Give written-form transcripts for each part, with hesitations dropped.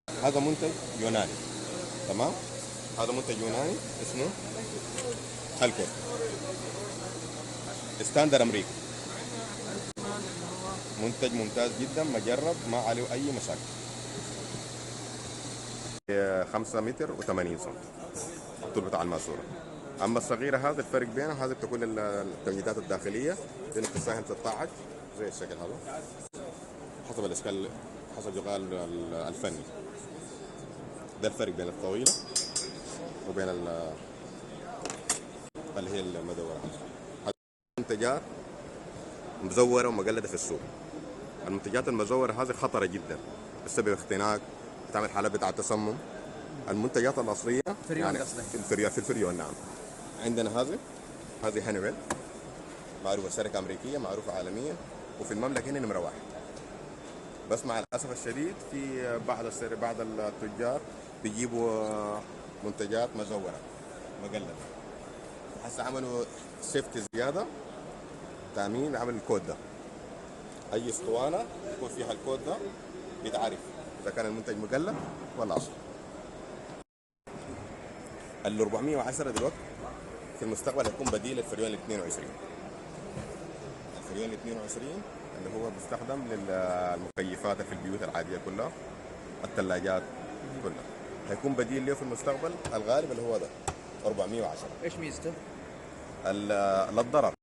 هذا منتج يوناني، تمام. هذا منتج يوناني اسمه الكور، ستاندر امريكي، منتج ممتاز جدا، مجرب ما عليه اي مشاكل. 5 متر و80 سم الطول بتاع الماسوره. اما الصغيره هذا الفرق بينها، هذه بتكون التمديدات الداخليه دي اللي بتساهم تتطعج زي الشكل هذا حسب الاشكال، حسب يقال الفني. ده الفرق بين الطويله وبين اللي هي المدوره. هذه منتجات مزوره ومقلده في السوق. المنتجات المزوره هذه خطره جدا بسبب اختناق، بتعمل حالات بتاع تسمم. المنتجات الاصليه فريون يعني قصدك؟ في الفريون، نعم. عندنا هذه هانيويل، معروفه شركه امريكيه معروفه عالميا، وفي المملكه هنا نمره واحد. بس مع الاسف الشديد في بعض التجار بيجيبوا منتجات مزوره مقلده. هسه عملوا سيفتي زياده، تامين، عمل الكود ده. اي اسطوانه يكون فيها الكود ده بيتعرف اذا كان المنتج مقلد ولا اصلي. ال 410 دلوقتي في المستقبل هيكون بديل الفريون ال 22. الفريون ال 22 اللي هو بيستخدم للمكيفات في البيوت العاديه كلها، الثلاجات كلها، هيكون بديل له في المستقبل. الغالب اللي هو ده 410. ايش ميزته؟ لا الضرر.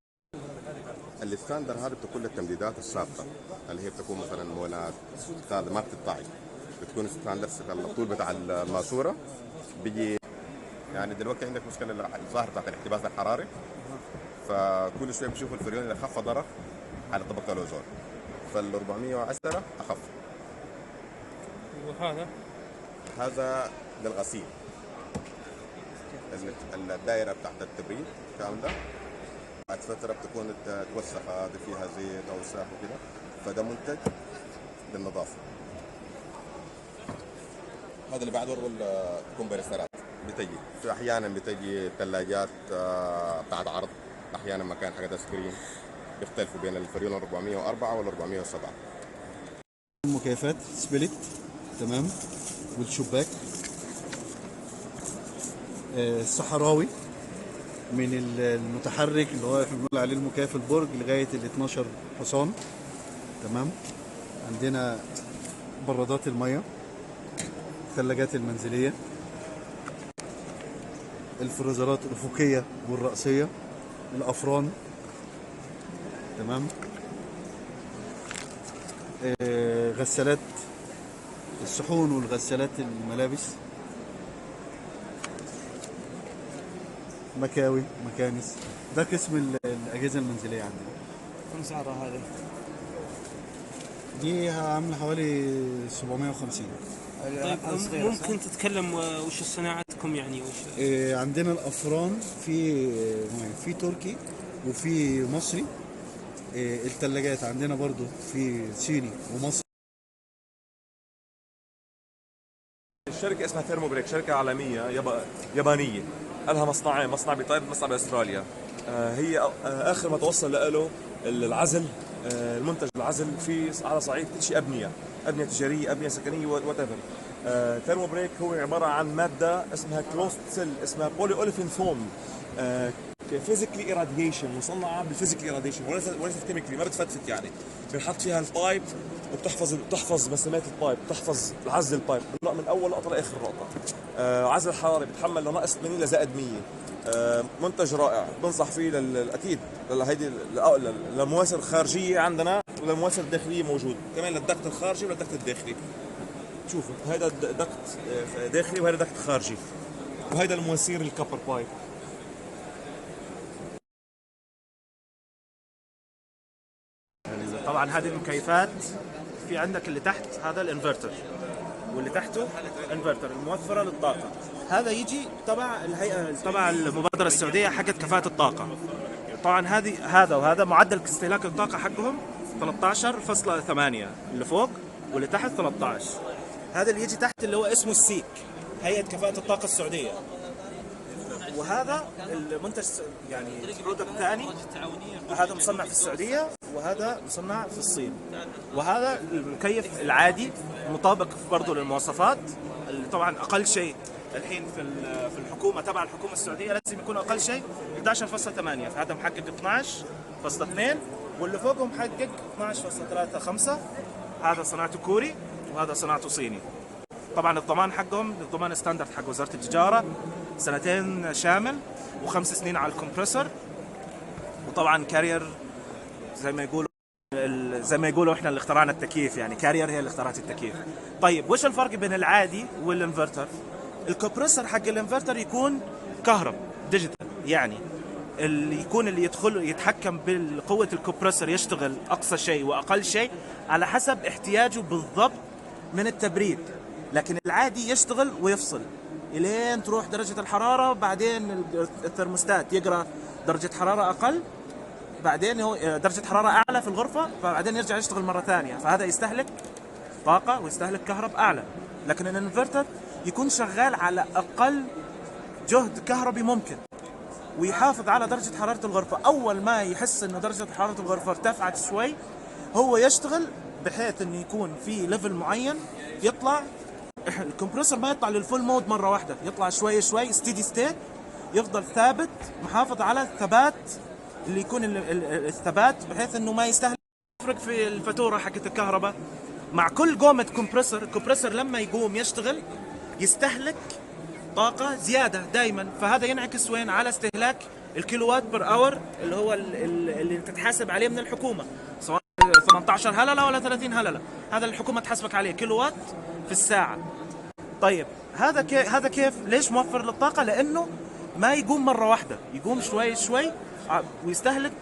الستاندر هذا بتكون التمديدات السابقه اللي هي بتكون مثلا مونات، هذا ما بتطعج، بتكون ستاندر. الطول بتاع الماسوره بيجي يعني دلوقتي عندك مشكله الظاهر بتاعت الاحتباس الحراري، فكل شويه بشوفوا الفريون اللي اخف ضرر على طبقه الاوزون، فال 410 اخف. هذا للغسيل، الدائره بتاعت التبريد كامله بعد فتره بتكون توسخ، هذه فيها زيت او ساح وكده، فده منتج للنظافه. هذا اللي بعد ورا الكمبرسورات بتجي، في احيانا بتجي ثلاجات بتاعت عرض، احيانا مكان حاجات سكرين، بيختلفوا بين الفريون 404 وال 407. المكيفات سبليت، تمام، والشباك الصحراوي من المتحرك اللي هو احنا بنقول عليه المكيف البرج لغايه ال 12 حصان، تمام. عندنا برادات الميه، الثلاجات المنزليه، الفريزرات الافقيه والراسيه، الافران، تمام. غسالات الصحون والغسالات الملابس، مكاوي، مكانس. ده قسم الاجهزه المنزليه عندنا. كم سعرها هذه؟ دي عامله حوالي 750. طيب ممكن تتكلم وش صناعتكم يعني وش؟ عندنا الافران في تركي وفي مصري. الثلاجات عندنا برضو في صيني ومصري. الشركة اسمها ثيرموبريك، شركة عالمية يابانية، لها مصنعين، مصنع بتايب مصنع باستراليا. هي اخر ما توصل له العزل، المنتج العزل في على صعيد كل شيء، ابنيه تجاريه، ابنيه سكنيه، وات ايفر. ثيرموبريك هو عباره عن ماده اسمها كلوست سيل، اسمها بولي اوليفين فوم، فيزيكلي ايراديشن، مصنعه بالفيزيكلي ايراديشن وليست كيميكلي، ما بتفتفت يعني. بنحط فيها البايب وبتحفظ مسامات البايب، بتحفظ عزل البايب من اول نقطه لاخر نقطه. عزل الحراري بتحمل لناقص 80 لزائد 100. منتج رائع، بنصح فيه اكيد هيدي للمواسر الخارجيه عندنا وللمواسر الداخليه موجود، كمان للدكت الخارجي وللدكت الداخلي. شوفوا هذا دكت داخلي وهذا دكت خارجي، وهذا المواسير الكبر بايب. طبعا هذه المكيفات في عندك اللي تحت هذا الانفرتر، واللي تحته انفرتر الموفره للطاقه. هذا يجي تبع الهيئه، تبع المبادره السعوديه حقت كفاءه الطاقه. طبعا هذا وهذا معدل استهلاك الطاقه حقهم 13.8 اللي فوق، واللي تحت 13. هذا اللي يجي تحت اللي هو اسمه السيك، هيئه كفاءه الطاقه السعوديه. وهذا المنتج يعني برودكت ثاني، هذا مصنع في السعوديه وهذا مصنع في الصين. وهذا المكيف العادي مطابق برضه للمواصفات، اللي طبعا اقل شيء الحين في الحكومه تبع الحكومه السعوديه لازم يكون اقل شيء 11.8، فهذا محقق 12.2، واللي فوقه محقق 12.35. هذا صناعته كوري وهذا صناعته صيني. طبعا الضمان حقهم الضمان ستاندرد حق وزاره التجاره، 2 شامل و5 سنين على الكمبرسور. وطبعا كارير زي ما يقولوا احنا اللي اخترعنا التكييف، يعني كارير هي اللي اخترعت التكييف. طيب وش الفرق بين العادي والانفرتر؟ الكمبرسور حق الانفرتر يكون كهرب ديجيتال، يعني اللي يدخل يتحكم بقوة الكمبرسور، يشتغل أقصى شيء وأقل شيء على حسب احتياجه بالضبط من التبريد. لكن العادي يشتغل ويفصل إلين تروح درجة الحرارة، بعدين الثرموستات يقرأ درجة حرارة أقل، بعدين هو درجة حرارة أعلى في الغرفة، فبعدين يرجع يشتغل مرة ثانية. فهذا يستهلك طاقة ويستهلك كهرب أعلى. لكن الانفرتر يكون شغال على أقل جهد كهربي ممكن، ويحافظ على درجة حرارة الغرفة. أول ما يحس إنه درجة حرارة الغرفة ارتفعت شوي هو يشتغل، بحيث إنه يكون في ليفل معين يطلع الكمبرسور، ما يطلع للفول مود مرة واحدة، يطلع شوي شوي ستيدي ستيت، يفضل ثابت محافظ على الثبات، اللي يكون الثبات بحيث إنه ما يستهلك. يفرق في الفاتورة حقت الكهرباء مع كل قومة كمبرسور. الكمبرسور لما يقوم يشتغل يستهلك طاقة زيادة دائما، فهذا ينعكس وين؟ على استهلاك الكيلووات بر اور، اللي هو اللي تتحاسب عليه من الحكومة، سواء 18 هللة ولا 30 هللة، هذا الحكومة تحاسبك عليه كيلووات في الساعة. طيب هذا كيف؟ ليش موفر للطاقة؟ لأنه ما يقوم مرة واحدة، يقوم شوي شوي ويستهلك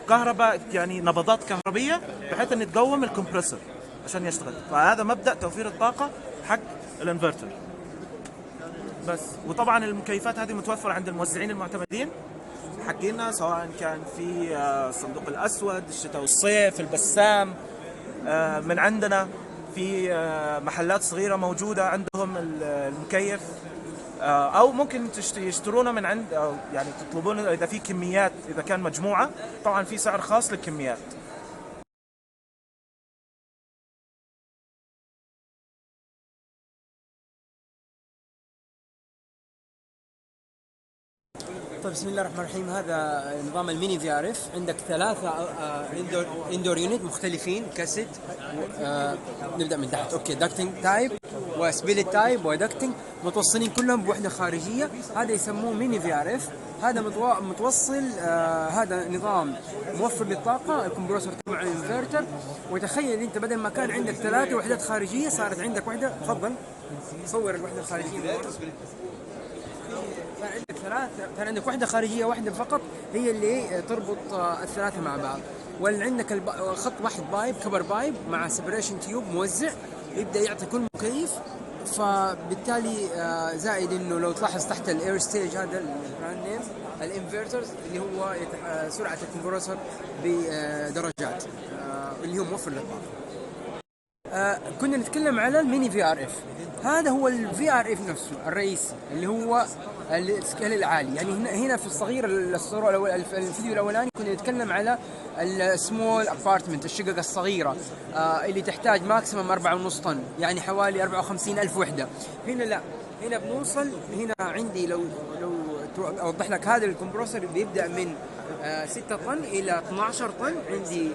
كهرباء، يعني نبضات كهربية، بحيث أن تقوم الكمبرسور عشان يشتغل. فهذا مبدأ توفير الطاقة حق الانفرتر بس. وطبعا المكيفات هذه متوفرة عند الموزعين المعتمدين حقنا، سواء كان في الصندوق الأسود، الشتاء والصيف، البسام، من عندنا في محلات صغيرة موجودة عندهم المكيف، أو ممكن يشترونه من عند، أو يعني تطلبونه إذا في كميات، إذا كان مجموعة طبعا في سعر خاص للكميات. طيب بسم الله الرحمن الرحيم. هذا نظام الميني في ار اف. عندك 3 اندور يونت مختلفين كاسيت. نبدا من تحت. اوكي، داكتنج تايب وسبيلت تايب وداكتنج، متوصلين كلهم بوحده خارجيه. هذا يسموه ميني في ار اف. هذا متوصل. هذا نظام موفر للطاقه، الكمبرسور تبع الانفرتر. وتخيل انت بدل ما كان عندك 3 وحدات خارجيه صارت عندك وحده. تفضل صور الوحده الخارجيه. كان عندك وحدة خارجية واحدة فقط هي اللي تربط الثلاثة مع بعض. وعندك خط واحد بايب، كبر بايب مع سيبريشن تيوب موزع، يبدأ يعطي كل مكيف. فبالتالي زائد انه لو تلاحظ تحت الاير ستيج، هذا البراند نيم الانفرترز، اللي هو سرعة الكمبرسور بدرجات، اللي هو موفر للطاقة. كنا نتكلم على الميني في ار اف. هذا هو الفي ار اف نفسه الرئيسي، اللي هو السكيل العالي. يعني هنا في الصغير، الصورة الفيديو الاولاني كنا نتكلم على السمول ابارتمنت، الشقق الصغيرة اللي تحتاج ماكسيمم 4.5 طن، يعني حوالي 54,000 وحدة. هنا لا، هنا بنوصل. هنا عندي لو اوضح لك، هذا الكمبرسور بيبدأ من 6 طن إلى 12 طن. عندي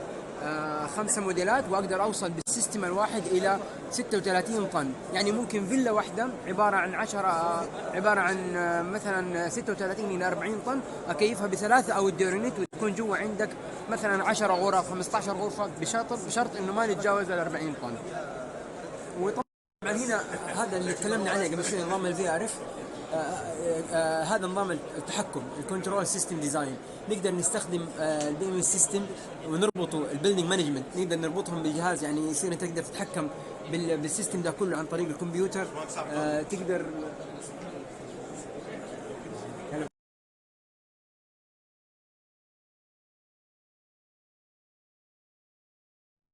5 موديلات، واقدر اوصل بالسيستم الواحد الى 36 طن. يعني ممكن فيلا واحده عباره عن مثلا 36 الى 40 طن اكيفها ب3 او الدورينيت، وتكون جوا عندك مثلا 10 غرف 15 غرفه، بشرط انه ما نتجاوز ال 40 طن. وطبعا هنا هذا اللي تكلمنا عنه قبل شوي، نظام الفي ار اف. هذا نظام التحكم، الكنترول سيستم ديزاين. نقدر نستخدم البي ام اس سيستم ونربطه البيلدينج مانجمنت، نقدر نربطهم بالجهاز. يعني يصير تقدر تتحكم بالسيستم ده كله عن طريق الكمبيوتر. تقدر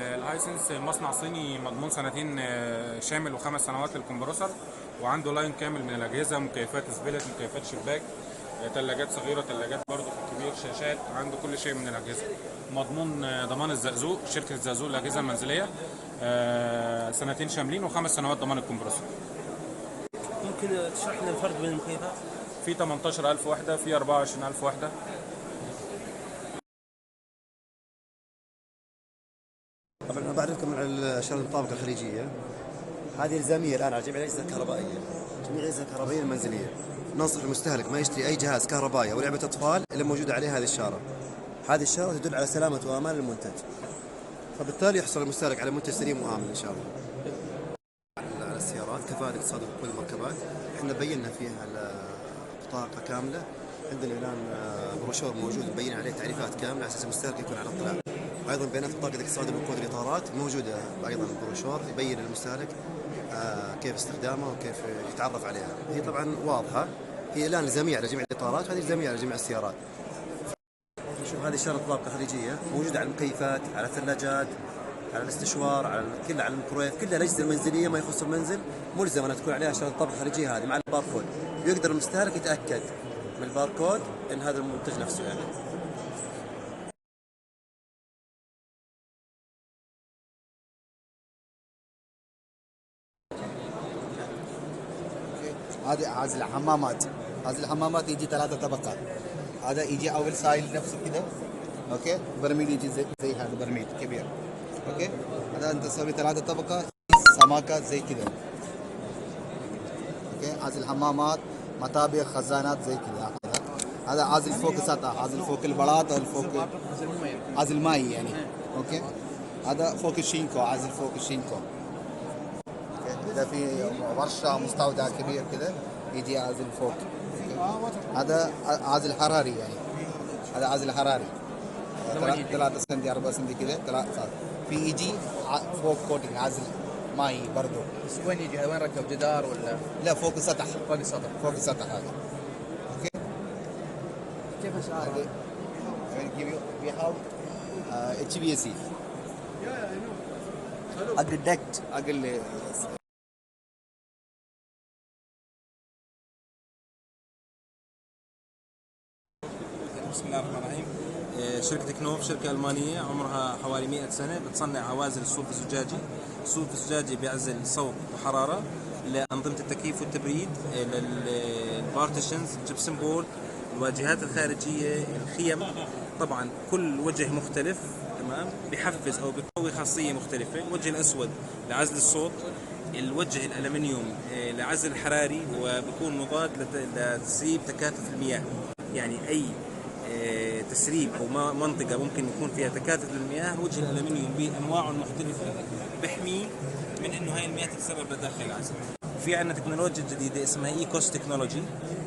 الهايسنس مصنع صيني مضمون 2 شامل و5 سنوات للكمبرسور، وعنده لاين كامل من الاجهزه، مكيفات سبيلت، مكيفات شباك، ثلاجات صغيره، ثلاجات برضه كبير، شاشات، عنده كل شيء من الاجهزه. مضمون ضمان الزقزوق، شركه الزقزوق للاجهزه المنزليه، 2 شاملين و5 سنوات ضمان الكمبرسور. ممكن تشرح لنا الفرق بين المكيفات؟ في 18000 وحده، في 24000 وحده. طبعا انا بعرفكم على شغله الطابقه الخليجيه. هذه الزاميه الان على جميع الاجهزه الكهربائيه، جميع الاجهزه الكهربائيه المنزليه. ننصح المستهلك ما يشتري اي جهاز كهربائي او لعبه اطفال الا موجوده عليه هذه الشاره. هذه الشاره تدل على سلامه وامان المنتج، فبالتالي يحصل المستهلك على منتج سليم وامن ان شاء الله. على السيارات كفاءه اقتصاد كل المركبات، احنا بينا فيها بطاقه كامله. عندنا الان بروشور موجود مبين عليه تعريفات كامله على اساس المستهلك يكون على اطلاع. وايضا بيانات بطاقه الاقتصاد وكود الاطارات موجوده ايضا بروشور يبين للمستهلك كيف استخدامها وكيف يتعرف عليها. هي طبعا واضحه، هي الان الزاميه على جميع الاطارات وهذه الزاميه على جميع السيارات. شوف هذه شاره طابقه خليجيه موجوده على المكيفات، على الثلاجات، على الاستشوار، على الميكرويف، كل الاجهزه المنزليه ما يخص المنزل ملزم انها تكون عليها شاره الطابقه الخليجيه هذه مع الباركود، ويقدر المستهلك يتاكد من الباركود ان هذا المنتج نفسه يعني. هذه عازل حمامات. هذه الحمامات يجي 3 طبقات. هذا يجي اول سايل نفسه كده، اوكي، برميل يجي زي هذا برميل كبير، اوكي. هذا انت تسوي 3 طبقات سماكات زي كده، اوكي. عازل حمامات، مطابخ، خزانات زي كده. هذا عازل فوق سطح، عازل فوق البلاط او فوق عازل ماي يعني، اوكي. هذا فوق الشينكو، عازل فوق الشينكو. إذا في ورشة مستودع كبير كده يجي عازل فوق. هذا عازل حراري يعني، هذا عازل حراري 3 سم 4 سم كده 3. في يجي فوق كوتنج عازل ماي برضه. بس وين يجي؟ وين ركب جدار ولا؟ لا فوق السطح. فوق السطح. فوق السطح هذا. اوكي. كيف اسعاره؟ HVAC. اقل دكت اقل. بسم الله الرحمن الرحيم. شركة كنوف شركة ألمانية عمرها حوالي 100 سنة، بتصنع عوازل الصوف الزجاجي. الصوف الزجاجي بيعزل صوت وحرارة لأنظمة التكييف والتبريد، للبارتيشنز، الجبسن بورد، الواجهات الخارجية، الخيم. طبعا كل وجه مختلف، تمام، بيحفز أو بيقوي خاصية مختلفة. الوجه الأسود لعزل الصوت، الوجه الألمنيوم لعزل الحراري، وبيكون مضاد لتسريب تكاثف المياه. يعني أي تسريب او منطقه ممكن يكون فيها تكاثف للمياه، وجه الالمنيوم بانواعه المختلفه بيحميه من انه هاي المياه تتسرب لداخل العزل. في عندنا تكنولوجيا جديده اسمها ايكوس تكنولوجي.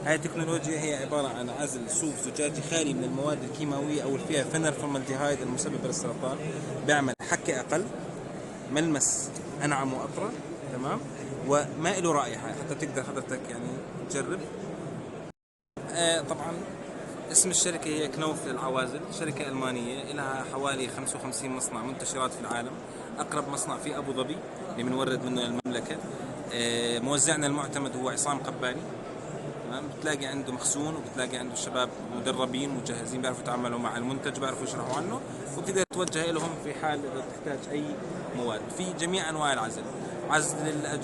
هاي التكنولوجيا هي عباره عن عزل صوف زجاجي خالي من المواد الكيماويه او اللي فيها فينر فورمالديهايد المسبب للسرطان. بيعمل حكه اقل، ملمس انعم واطرى، تمام، وما له رائحه حتى تقدر حضرتك يعني تجرب. طبعا اسم الشركة هي كنوف للعوازل، شركة ألمانية لها حوالي 55 مصنع منتشرات في العالم. أقرب مصنع في أبو ظبي اللي بنورد منه المملكة. موزعنا المعتمد هو عصام قباني، تمام. بتلاقي عنده مخزون، وبتلاقي عنده شباب مدربين مجهزين بيعرفوا يتعاملوا مع المنتج، بيعرفوا يشرحوا عنه، وبتقدر توجه لهم في حال إذا تحتاج أي مواد في جميع أنواع العزل. عزل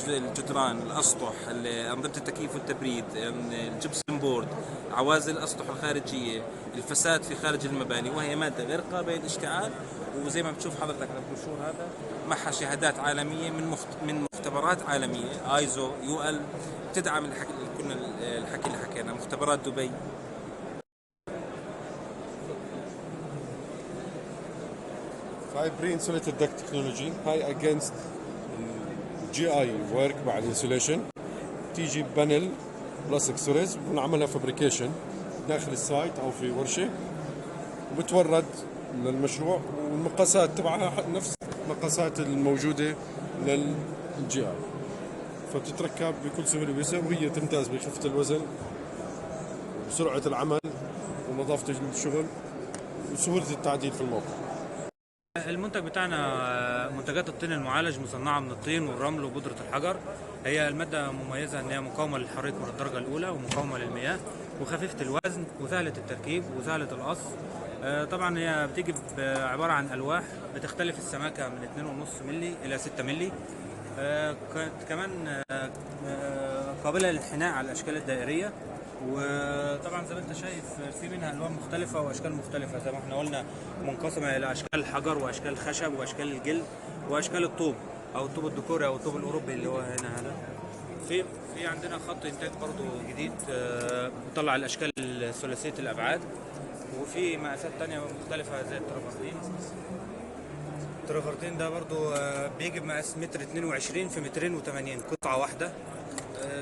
الجدران، الأسطح، أنظمة التكييف والتبريد، الجبسن بورد، عوازل الأسطح الخارجية، الفساد في خارج المباني، وهي مادة غير قابلة للاشتعال. وزي ما بتشوف حضرتك البروشور هذا معها شهادات عالمية من مختبرات عالمية، ايزو، UL، تدعم الحكي اللي حكينا، مختبرات دبي. فايبرين انسوليتد دكت تكنولوجي، هاي اجينست GI ورك مع الانسوليشن. تيجي بانل بلس اكسسوارز بنعملها فابريكيشن داخل السايت او في ورشه، وبتورد للمشروع، والمقاسات تبعها نفس المقاسات الموجوده للGI، فبتتركب بكل سهوله ويسر، وهي تمتاز بخفه الوزن وسرعه العمل ونظافه الشغل وسهوله التعديل في الموقع. المنتج بتاعنا منتجات الطين المعالج، مصنعة من الطين والرمل وبودرة الحجر. هي المادة مميزة ان هي مقاومة للحريق من الدرجة الأولى ومقاومة للمياه، وخفيفة الوزن وسهلة التركيب وسهلة القص. طبعا هي بتيجي عبارة عن ألواح بتختلف السماكة من 2.5 مللي إلى 6 مللي. كمان قابلة للانحناء على الأشكال الدائرية. وطبعا زي ما انت شايف في منها الوان مختلفه واشكال مختلفه، زي ما احنا قلنا منقسمه الى اشكال الحجر واشكال الخشب واشكال الجلد واشكال الطوب او الطوب الديكوري او الطوب الاوروبي اللي هو هنا هذا. في عندنا خط انتاج برضو جديد بيطلع الاشكال ثلاثيه الابعاد، وفي مقاسات تانية مختلفه زي الترافرتين ده برضو بيجي بمقاس متر 22 في 280 قطعه واحده.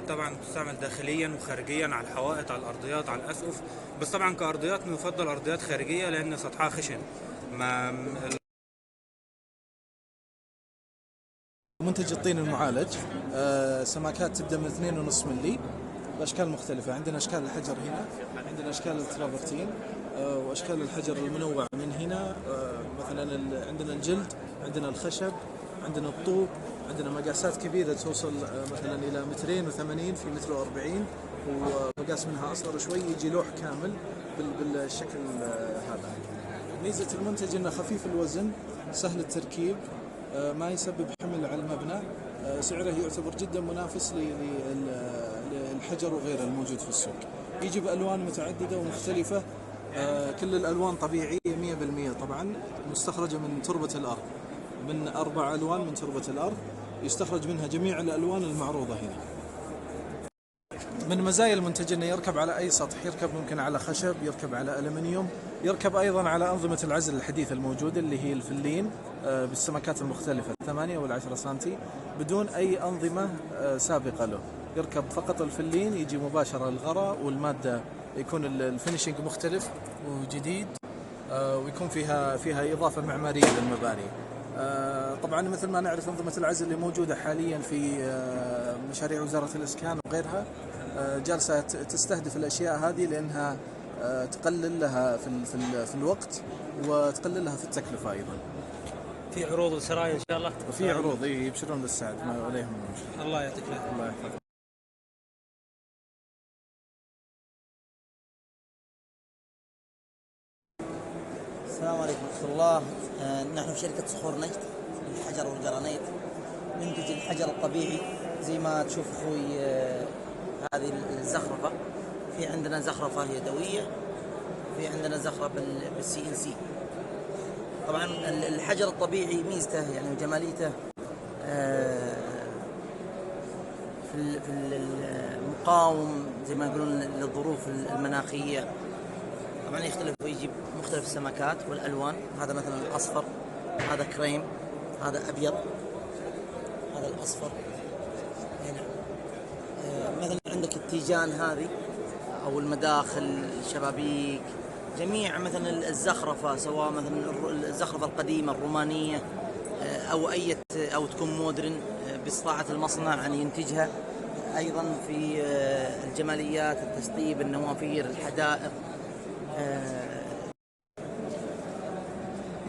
طبعا تستعمل داخليا وخارجيا على الحوائط على الارضيات على الاسقف، بس طبعا كارضيات يفضل ارضيات خارجيه لان سطحها خشن. منتج الطين المعالج سماكات تبدا من 2.5 مللي باشكال مختلفه. عندنا اشكال الحجر هنا، عندنا اشكال الترافرتين واشكال الحجر المنوع من هنا. مثلا عندنا الجلد، عندنا الخشب، عندنا الطوب، عندنا مقاسات كبيرة توصل مثلا إلى 280 في 140 ومقاس منها أصغر شوي يجي لوح كامل بالشكل هذا. ميزة المنتج إنه خفيف الوزن، سهل التركيب، ما يسبب حمل على المبنى، سعره يعتبر جدا منافس للحجر وغيره الموجود في السوق. يجي بألوان متعددة ومختلفة، كل الألوان طبيعية 100% طبعا، مستخرجة من تربة الأرض، من 4 ألوان من تربة الأرض، يستخرج منها جميع الألوان المعروضة هنا. من مزايا المنتج أنه يركب على أي سطح، يركب ممكن على خشب، يركب على ألمنيوم، يركب أيضا على أنظمة العزل الحديثة الموجودة اللي هي الفلين بالسمكات المختلفة 8 وال10 سنتي بدون أي أنظمة سابقة له. يركب فقط الفلين، يجي مباشرة الغراء، والمادة يكون الفينيشنج مختلف وجديد، ويكون فيها إضافة معمارية للمباني. طبعا مثل ما نعرف أنظمة العزل اللي موجودة حاليا في مشاريع وزارة الإسكان وغيرها جالسة تستهدف الأشياء هذه لأنها تقلل لها في الوقت وتقلل لها في التكلفة أيضا. في عروض وسرايا إن شاء الله. وفي عروض يبشرون بالسعد ما عليهم. الله يعطيك العافية. الله يحفظك. السلام عليكم ورحمة الله. نحن في شركة صخور نجد للحجر والجرانيت، ننتج الحجر الطبيعي زي ما تشوف أخوي. هذه الزخرفة، في عندنا زخرفة يدوية، في عندنا زخرفة بالCNC. طبعا الحجر الطبيعي ميزته يعني وجماليته في المقاوم زي ما يقولون للظروف المناخية. طبعا يختلف ويجي مختلف السمكات والألوان. هذا مثلا الأصفر، هذا كريم، هذا أبيض، هذا الأصفر هنا. مثلا عندك التيجان هذه أو المداخل الشبابيك، جميع مثلا الزخرفة، سواء مثلا الزخرفة القديمة الرومانية أو تكون مودرن باستطاعة المصنع أن ينتجها. أيضا في الجماليات، التشطيب، النوافير، الحدائق.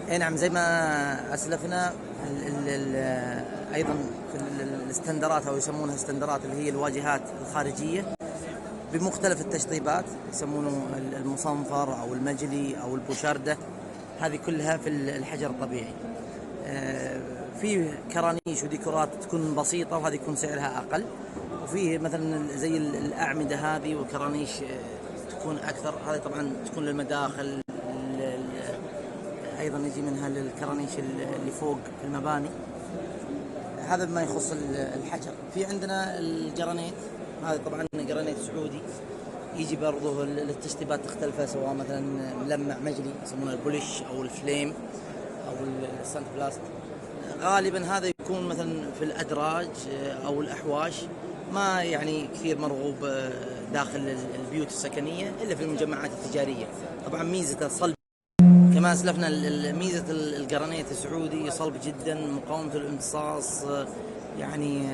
اي نعم، زي ما اسلفنا ايضا في الاستندرات او يسمونها استندرات اللي هي الواجهات الخارجيه بمختلف التشطيبات، يسمونه المصنفر او المجلي او البوشارده. هذه كلها في الحجر الطبيعي. في كرانيش وديكورات تكون بسيطه وهذه يكون سعرها اقل، وفيه مثلا زي الاعمده هذه والكرانيش تكون أكثر. هذه طبعا تكون للمداخل، أيضا يجي منها للكرانيش اللي فوق في المباني. هذا بما يخص الحجر. في عندنا الجرانيت، هذا طبعا جرانيت سعودي، يجي برضه التشطيبات تختلف، سواء مثلا ملمع مجلي يسمونه البوليش أو الفليم أو السانت بلاست. غالبا هذا يكون مثلا في الأدراج أو الأحواش، ما يعني كثير مرغوب داخل البيوت السكنية إلا في المجمعات التجارية. طبعا ميزة صلب كما أسلفنا، ميزة الجرانيت السعودي صلب جدا، مقاومة الامتصاص يعني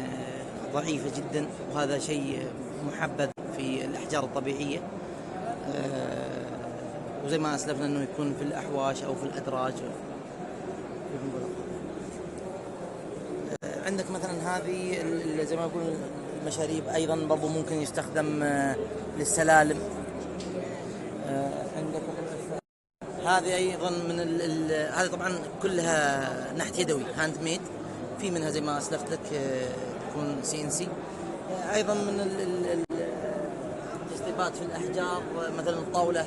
ضعيفة جدا، وهذا شيء محبذ في الأحجار الطبيعية. وزي ما أسلفنا أنه يكون في الأحواش أو في الأدراج. عندك مثلا هذه زي ما يقول المشاريب، أيضا برضو ممكن يستخدم للسلالم، هذه ايضا من هذه طبعا كلها نحت يدوي هاند ميد، في منها زي ما اسلفت لك تكون CNC. ايضا من التشطيبات في الاحجار، مثلا الطاوله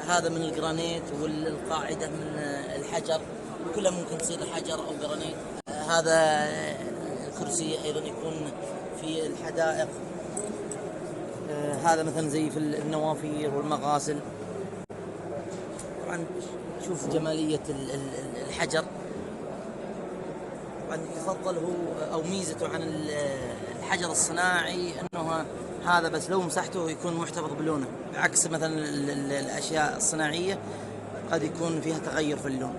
هذا من الجرانيت، والقاعده من الحجر، كلها ممكن تصير حجر او جرانيت. هذا الكرسي ايضا يكون في الحدائق. هذا مثلا زي في النوافير والمغاسل. طبعا شوف جمالية الحجر. طبعا يفضل هو او ميزته عن الحجر الصناعي انه هذا بس لو مسحته يكون محتفظ بلونه، عكس مثلا الاشياء الصناعية قد يكون فيها تغير في اللون.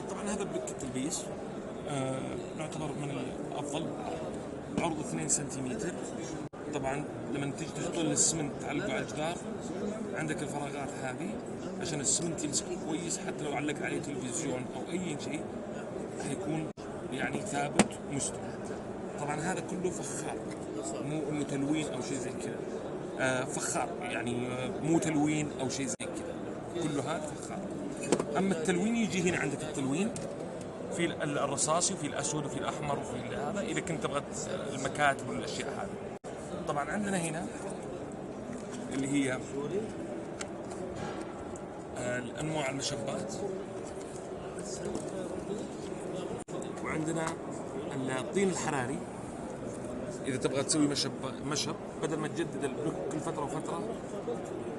طبعا هذا بلوك التلبيس نعتبر من الافضل، عرضه 2 سنتيمتر. طبعا لما تيجي تحط الاسمنت تعلقه على الجدار عندك الفراغات هذه عشان الاسمنت يمسك كويس، حتى لو علق عليه تلفزيون او اي شيء حيكون يعني ثابت مستوى. طبعا هذا كله فخار، مو انه تلوين او شيء زي كذا، فخار يعني مو تلوين او شيء زي كذا، كله هذا فخار. اما التلوين يجي هنا عندك التلوين في الرصاصي وفي الاسود وفي الاحمر وفي هذا اذا كنت تبغى المكاتب والاشياء هذه. طبعا عندنا هنا اللي هي الانواع المشبات، وعندنا الطين الحراري اذا تبغى تسوي مشب بدل ما تجدد البلوك كل فتره وفتره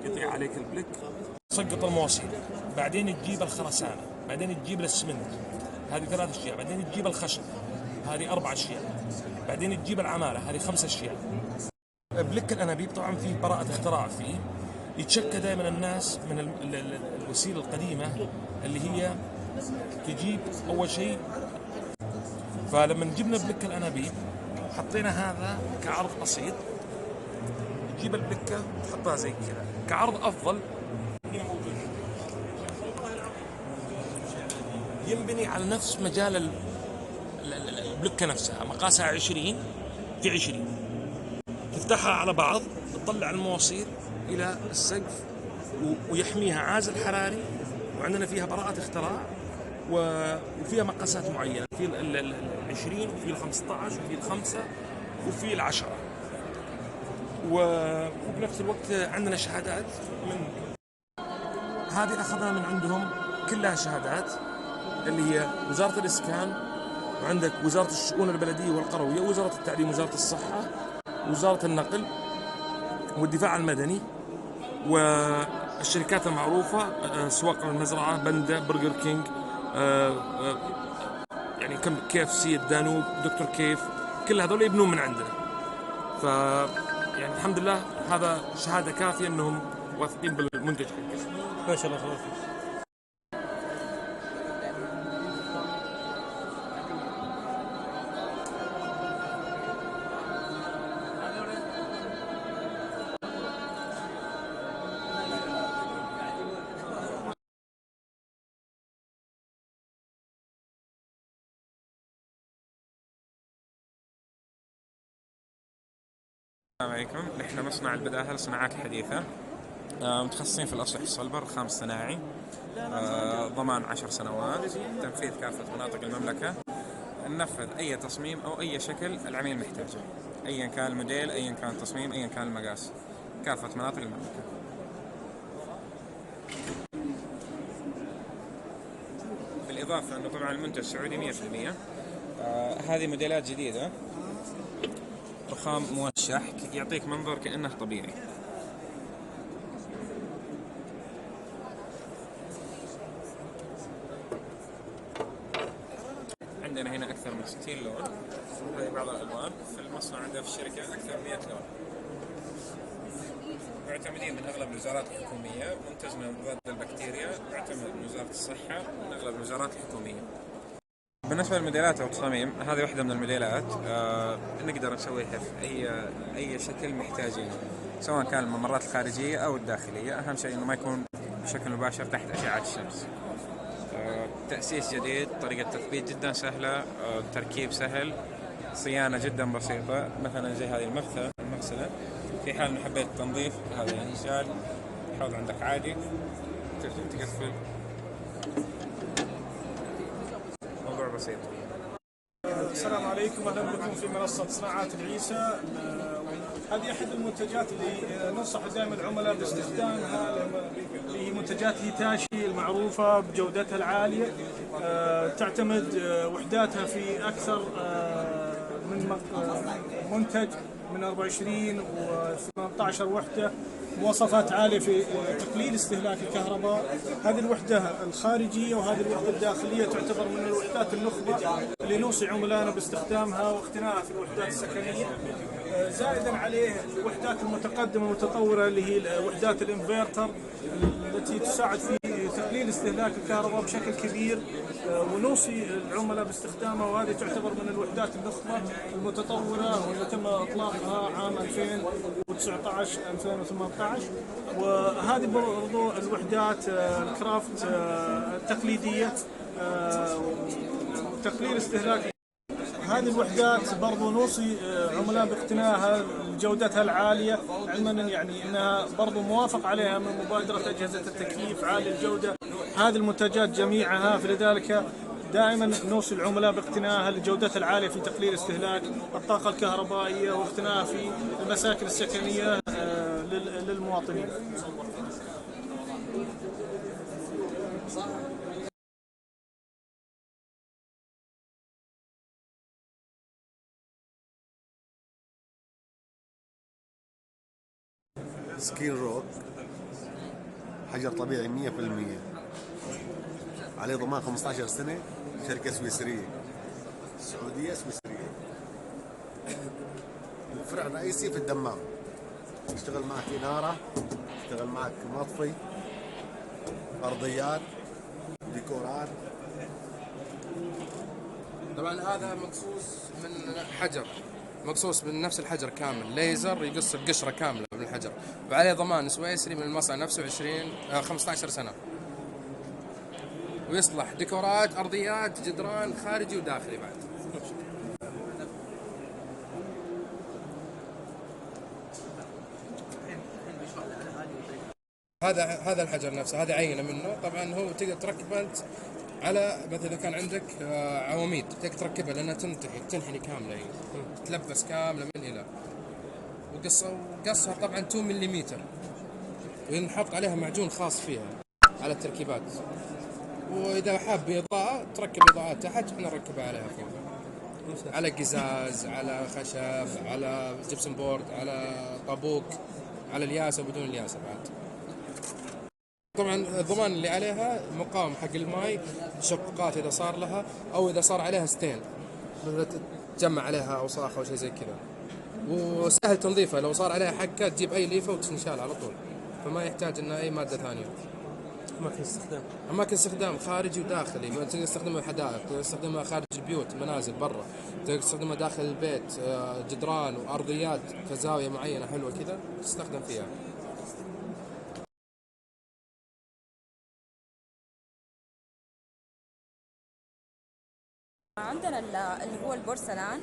يطيع عليك البلوك. تسقط المواصيل، بعدين تجيب الخرسانه، بعدين تجيب الاسمنت، هذه 3 أشياء، بعدين تجيب الخشب، هذه 4 أشياء، بعدين تجيب العماله، هذه 5 أشياء. بلك الانابيب طبعا فيه براءة اختراع فيه، يتشكى دائما الناس من الوسيله القديمه اللي هي تجيب اول شيء. فلما جبنا بلك الانابيب حطينا هذا كعرض بسيط، تجيب البلكه تحطها زي كذا كعرض افضل. هنا موجود ينبني على نفس مجال البلكه نفسها، مقاسها 20 في 20، تفتحها على بعض تطلع المواصيل الى السقف ويحميها عازل حراري، وعندنا فيها براءة اختراع وفيها مقاسات معينة، في ال 20 وفي ال 15 وفي ال 5 وفي ال 10، وبنفس الوقت عندنا شهادات من هذه اخذنا من عندهم كلها شهادات اللي هي وزارة الإسكان، وعندك وزارة الشؤون البلدية والقروية، وزارة التعليم، وزارة الصحة، وزارة النقل والدفاع المدني، والشركات المعروفة سواق المزرعة، بندا، برجر كينج، يعني KFC، الدانوب، دكتور كيف، كل هذول يبنون من عندنا. ف يعني الحمد لله هذا شهادة كافية انهم واثقين بالمنتج حقنا. ما شاء الله تبارك. السلام عليكم. نحن مصنع البداهة للصناعات الحديثة، متخصصين في الأصلح الصلبة، رخام صناعي، ضمان 10 سنوات، تنفيذ كافة مناطق المملكة، ننفذ أي تصميم أو أي شكل العميل محتاجه، أيا كان الموديل، أيا كان التصميم، أيا كان المقاس، كافة مناطق المملكة. بالإضافة أنه طبعا المنتج سعودي 100%. هذه موديلات جديدة، رخام موشح يعطيك منظر كأنه طبيعي. عندنا هنا أكثر من 60 لون، هذه بعض الألوان. في المصنع عندنا في الشركة أكثر من 100 لون، معتمدين من أغلب الوزارات الحكومية، منتج من مضاد البكتيريا، معتمد من وزارة الصحة، من أغلب الوزارات الحكومية. بالنسبة للموديلات أو التصاميم، هذه واحدة من الموديلات نقدر نسويها في أي شكل محتاجينه، سواء كان الممرات الخارجية أو الداخلية. أهم شيء إنه ما يكون بشكل مباشر تحت أشعة الشمس. تأسيس جديد، طريقة تثبيت جدا سهلة، تركيب سهل، صيانة جدا بسيطة، مثلا زي هذه المغسلة، في حال إن حبيت تنظيف هذا يعني شال حوض عندك عادي تقفل، موضوع بسيط. السلام عليكم، اهلا بكم في منصه صناعات العيسى. هذه احد المنتجات اللي ننصح دائما العملاء باستخدامها، اللي هي منتجات هيتاشي المعروفه بجودتها العاليه. تعتمد وحداتها في اكثر من منتج، من 24 و 18 وحده، مواصفات عاليه في تقليل استهلاك الكهرباء. هذه الوحده الخارجيه وهذه الوحده الداخليه تعتبر من الوحدات النخبه اللي نوصي عملائنا باستخدامها واقتنائها في الوحدات السكنيه. زائدا عليه الوحدات المتقدمه المتطوره اللي هي وحدات الانفرتر التي تساعد في تقليل استهلاك الكهرباء بشكل كبير، ونوصي العملاء باستخدامها. وهذه تعتبر من الوحدات النخبه المتطوره واللي تم اطلاقها عام 2019 2018. وهذه برضو الوحدات الكرافت التقليديه، تقليل استهلاك. هذه الوحدات برضو نوصي عملاء باقتنائها لجودتها العالية، علما يعني انها برضو موافق عليها من مبادرة اجهزة التكييف عالي الجودة. هذه المنتجات جميعها، فلذلك دائما نوصي العملاء باقتنائها لجودتها العالية في تقليل استهلاك الطاقة الكهربائية واقتنائها في المساكن السكنية للمواطنين. سكين روك حجر طبيعي 100%، عليه ضمان 15 سنة، شركة سويسرية سعودية سويسرية. الفرع الرئيسي في الدمام، يشتغل معك إنارة، يشتغل معك مطفي، أرضيات، ديكورات. طبعا هذا مقصوص من حجر، مقصوص من نفس الحجر كامل، ليزر يقص القشرة كاملة من الحجر، وعليه ضمان سويسري من المصنع نفسه 15 سنة، ويصلح ديكورات، أرضيات، جدران خارجي وداخلي بعد. هذا الحجر نفسه، هذا عينة منه. طبعا هو تقدر تركب أنت على مثلا إذا كان عندك عواميد تقدر تركبها لأنها تنحني كاملة، يعني تلبس كاملة من إلى. وقصها طبعا 2 ملم، ونحط عليها معجون خاص فيها على التركيبات. وإذا حاب إضاءة تركب إضاءات تحت، احنا نركبها عليها فوق، على قزاز، على خشب، على جبسن بورد، على طابوق، على الياسة وبدون الياسة بعد. طبعا الضمان اللي عليها مقاوم حق الماء، شقات اذا صار لها، او اذا صار عليها ستين مثلا تجمع عليها اوساخ او شيء زي كذا. وسهل تنظيفها، لو صار عليها حكه تجيب اي ليفه وتنشال على طول، فما يحتاج انها اي ماده ثانيه. اماكن استخدام خارجي وداخلي، تقدر تستخدمها في حدائق، تقدر تستخدمها خارج البيوت، منازل برا، تقدر تستخدمها داخل البيت، جدران وارضيات كزاويه معينه حلوه كذا تستخدم فيها. عندنا اللي هو البورسلان،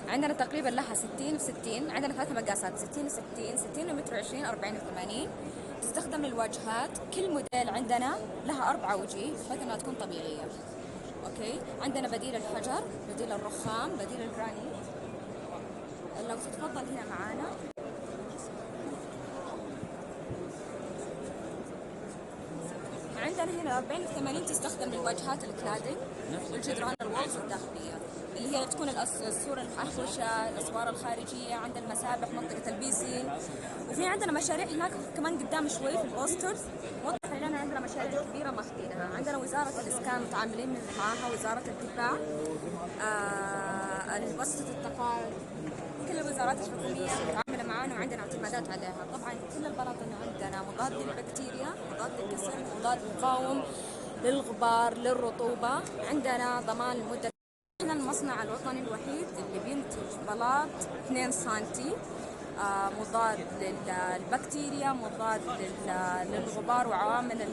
عندنا تقريبا لها 60 و60، عندنا 3 مقاسات 60 و60، 60 ومتر 20، 40 و80. تستخدم للواجهات، كل موديل عندنا لها 4 وجيه بحيث انها تكون طبيعيه. اوكي، عندنا بديل الحجر، بديل الرخام، بديل الجرانيت. لو تتفضل هنا معانا. عندنا هنا 40 و80 تستخدم للواجهات الكلادنج والجدران الوولز الداخليه، اللي هي تكون السور المحوشه، الاسوار الخارجيه، عندنا المسابح، منطقه البيسين. وفي عندنا مشاريع هناك كمان قدام شوي في البوسترز، وضح لنا عندنا مشاريع كبيره ماخذينها. عندنا وزاره الاسكان متعاملين معها، وزاره الدفاع، وزاره التقاعد، كل الوزارات الحكوميه متعامله معنا وعندنا اعتمادات عليها. طبعا كل البلاطن عندنا مضاد للبكتيريا، مضاد للكسر، مضاد مقاوم للغبار، للرطوبه. عندنا ضمان لمده. احنا المصنع الوطني الوحيد اللي بينتج بلاط 2 سنتي، مضاد للبكتيريا، مضاد للغبار وعوامل